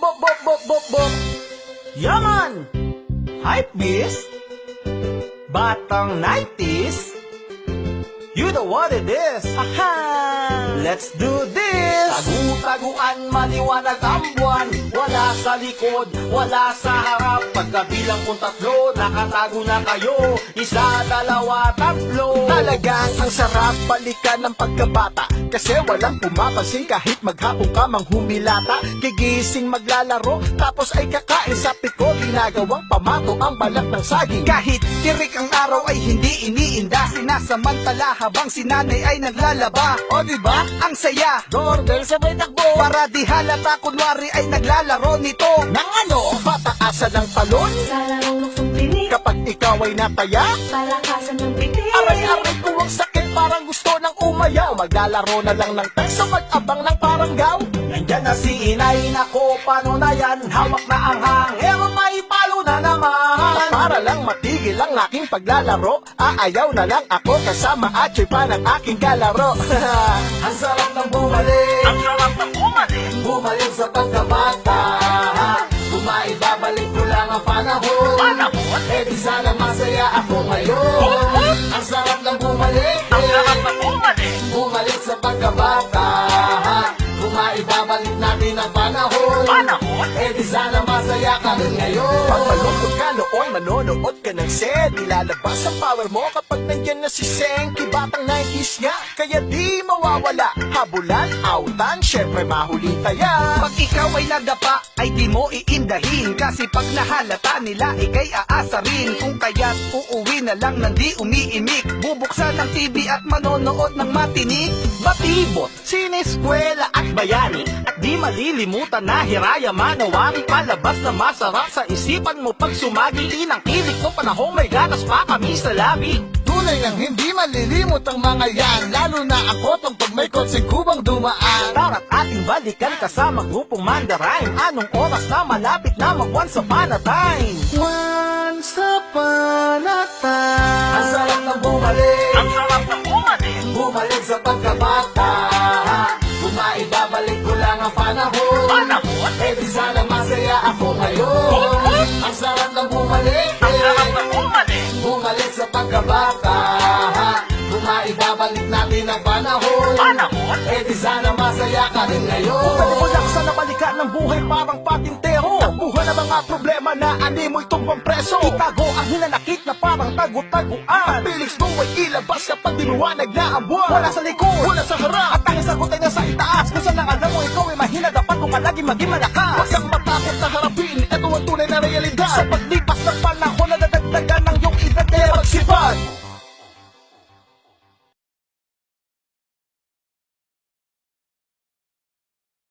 Bop. Yaman! Hype beast? Batang 90s? You know what it is. Aha! Let's do this! Tagu-taguan, maliwanag ang buwan. Wala sa likod, wala sa harap. Pagkabilang kong tatlo, nakatago na kayo. Isa, dalawa, tatlo. Talagang ang sarap balikan ng pagkabata. Kasi walang pumapansin kahit maghapon ka mang humilata. Gigising maglalaro, tapos ay kakain sa piko. Ginagawang pamato ang balat ng saging. Kahit tirik ang araw ay hindi iniinda. Sinasamantala habang si nanay ay naglalaba. O diba? Ang saya. Doorbell sabay takbo. Para di halata kunwari ay naglalaro nito. Nang ano? Pataasan ng talon. Sa larong luksong tinik, Kapag ikaw ay nataya, palakasan ng pitik. aray-aray ko ang sakit, parang gusto ng umayaw. Maglalaro na lang ng teso, mag-abang ng paranggaw. Nandyan na si inay, nako, paano na yan? Hawak na ang hangin, may palo na naman. Para lang matigil ang aking paglalaro, aayaw na lang ako kasama at pa ng aking kalaro. Ang sarap ng bumalik, Ang sarap ng bumalik. bumalik sa pagkabata. Kumaibabalik ko lang ang panahon. Panahon? Eh di sana masaya ako ngayon. Ang sarap ng bumalik, Ang sarap ng bumalik. bumalik sa pagkabata. Kumaibabalik natin ang panahon. Panahon? Eh di sana masaya ka rin ngayon. Pag malungkot ka noon, manonood ka ng set. Ilalabas ang power mo kapag nandyan na si Senki. Batang 90s nga, kaya di mawawala. Habulan, autan, syempre mahuli taya. Pag ikaw ay nadapa, ay di mo iindahin. Kasi pag nahalata nila, ikay aasarin. Kung kaya't uuwi na lang nang di umiimik. Bubuksan ng TV at manonood ng matinik. Batibot, sineskwela at bayani. At di malilimutan na hiraya manawari. Palabas na masarap sa isipan mo pag sumagi. Inang kilik mo panahong may gatas pa kami sa labi. Tunay lang hindi malilimot ang mga yan. Lalo na ako pag may kotseng kubang dumaan. Tara't ating balikan kasama grupong Mandarine. Anong oras na malapit na mag-once upon a time? Once upon a time. Ang sarap ng bumalik, Ang sarap ng bumalik. bumalik sa pagkabata. Kumaibabalik ko lang ang panahon. Panahon? Eh di sana masaya ako ngayon. Ang sarap ng bumalik, Ang sarap ng bumalik. bumalik sa pagkabata. Kumaibabalik natin ang panahon. Panahon? Eh di sana masaya ka rin ngayon. Pwede mo lang sana balikan ng buhay parang patintero. Takbuhan na mga problema na animoy tumbang preso. Itago ang hinanakit na parang tagu-taguan. Pilis mo ay ilabas kapag dinuwanag na ang buwan. Wala sa likod, wala sa harap. At ang sagot ay nasa itaas. Kung saan ang alam mo ikaw ay mahina, dapat mo ka lagi maging malakas. Huwag kang matakot na harapin, ito ang tunay na realidad. Sa paglipas ng panahon na nadagdagan ng